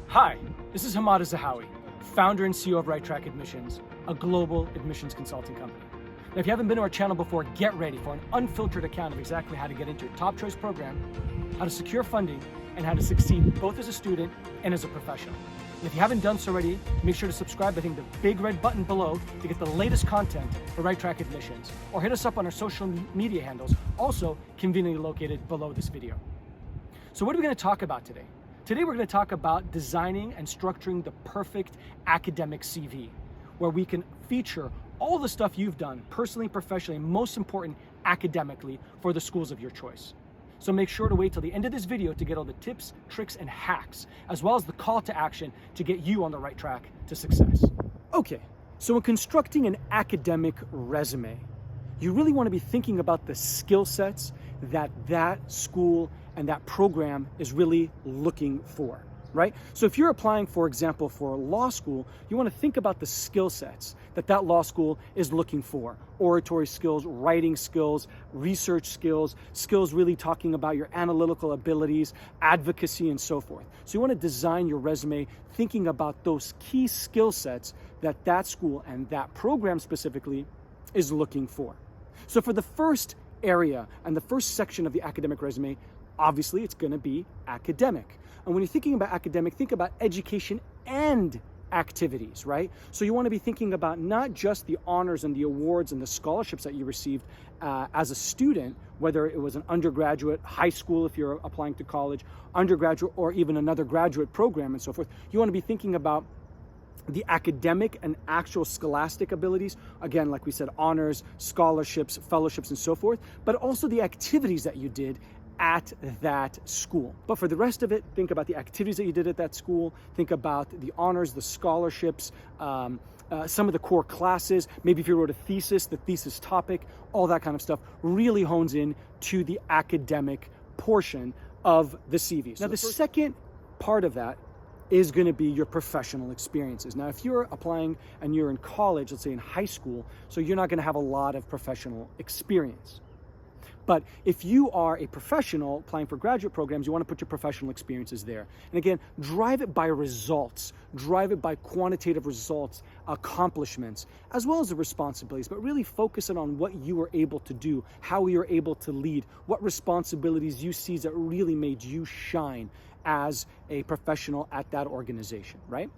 Hi, this is Hamada Zahawi, founder and CEO of Right Track Admissions, a global admissions consulting company. Now, if you haven't been to our channel before, get ready for an unfiltered account of exactly how to get into your top choice program, how to secure funding, and how to succeed both as a student and as a professional. And if you haven't done so already, make sure to subscribe by hitting the big red button below to get the latest content for Right Track Admissions, or hit us up on our social media handles, also conveniently located below this video. So what are we going to talk about today? Today we're going to talk about designing and structuring the perfect academic CV, where we can feature all the stuff you've done personally, professionally, and most important, academically for the schools of your choice. So make sure to wait till the end of this video to get all the tips, tricks, and hacks, as well as the call to action to get you on the right track to success. Okay, so in constructing an academic resume, you really want to be thinking about the skill sets that school and that program is really looking for, right? So if you're applying, for example, for law school, you want to think about the skill sets that law school is looking for. Oratory skills, writing skills, research skills, skills really talking about your analytical abilities, advocacy, and so forth. So you want to design your resume thinking about those key skill sets that school and that program specifically is looking for. So for the first area and the first section of the academic resume, obviously it's going to be academic. And when you're thinking about academic, think about education and activities, right? So you want to be thinking about not just the honors and the awards and the scholarships that you received as a student, whether it was an undergraduate, high school if you're applying to college, undergraduate, or even another graduate program and so forth. You want to be thinking about the academic and actual scholastic abilities, again, like we said, honors, scholarships, fellowships, and so forth, but also the activities that you did at that school. But for the rest of it, think about the activities that you did at that school, think about the honors, the scholarships, some of the core classes, maybe if you wrote a thesis, the thesis topic, all that kind of stuff really hones in to the academic portion of the CV. So now the second part of that is going to be your professional experiences. Now, if you're applying and you're in college, let's say in high school, so you're not going to have a lot of professional experience. But if you are a professional applying for graduate programs, you want to put your professional experiences there. And again, drive it by results, drive it by quantitative results, accomplishments, as well as the responsibilities, but really focus it on what you were able to do, how you were able to lead, what responsibilities you see that really made you shine as a professional at that organization, right?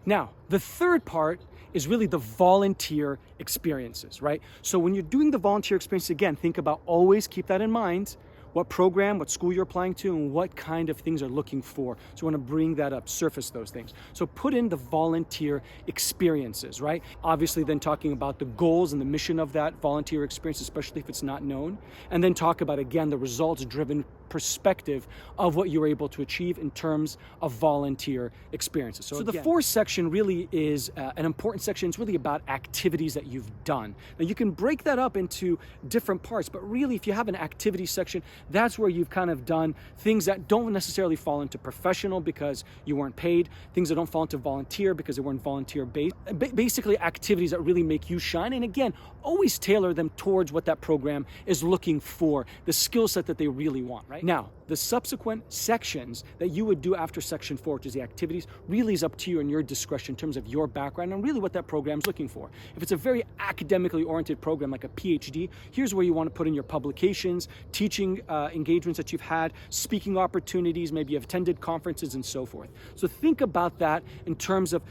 Now, the third part is really the volunteer experiences, right? So when you're doing the volunteer experience, again, think about, always keep that in mind, what program, what school you're applying to, and what kind of things are looking for. So you want to bring that up, surface those things. So put in the volunteer experiences, right? Obviously then talking about the goals and the mission of that volunteer experience, especially if it's not known. And then talk about, again, the results-driven perspective of what you were able to achieve in terms of volunteer experiences. So the fourth section really is an important section. It's really about activities that you've done. Now you can break that up into different parts, but really if you have an activity section, that's where you've kind of done things that don't necessarily fall into professional because you weren't paid, things that don't fall into volunteer because they weren't volunteer-based, basically activities that really make you shine. And again, always tailor them towards what that program is looking for, the skill set that they really want, right? Now, the subsequent sections that you would do after section 4, which is the activities, really is up to you and your discretion in terms of your background and really what that program is looking for. If it's a very academically oriented program like a PhD, here's where you want to put in your publications, teaching engagements that you've had, speaking opportunities, maybe you've attended conferences and so forth. So think about that in terms of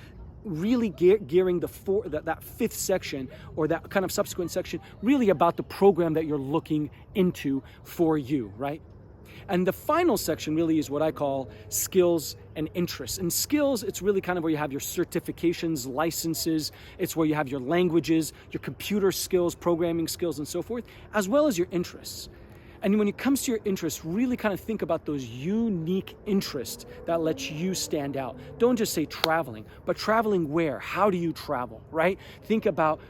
really gearing that fifth section or that kind of subsequent section really about the program that you're looking into for you, right? And the final section really is what I call skills and interests. And skills, it's really kind of where you have your certifications, licenses, it's where you have your languages, your computer skills, programming skills, and so forth, as well as your interests. And when it comes to your interests, really kind of think about those unique interests that let you stand out. Don't just say traveling, but traveling where? How do you travel, right? Think about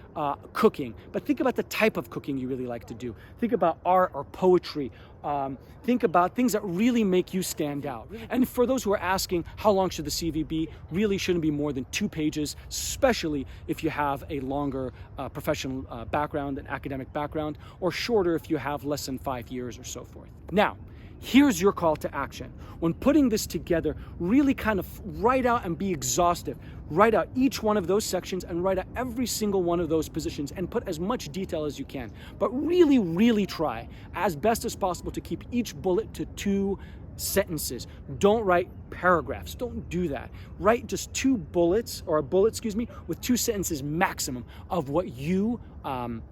cooking, but think about the type of cooking you really like to do. Think about art or poetry. Think about things that really make you stand out. And for those who are asking, how long should the CV be? Really shouldn't be more than 2 pages, especially if you have a longer professional background, an academic background, or shorter if you have less than 5 years or so forth. Now, Here's your call to action. When putting this together, really kind of write out and be exhaustive. Write out each one of those sections and write out every single one of those positions and put as much detail as you can. But really, really try as best as possible to keep each bullet to 2 sentences. Don't write paragraphs. Don't do that. Write just 2 bullets, or a bullet, with 2 sentences maximum of what you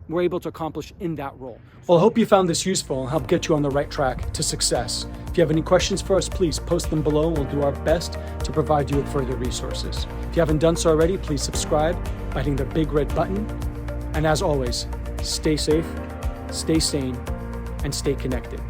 were able to accomplish in that role. Well, I hope you found this useful and helped get you on the right track to success. If you have any questions for us, please post them below. We'll do our best to provide you with further resources. If you haven't done so already, please subscribe by hitting the big red button. And as always, stay safe, stay sane, and stay connected.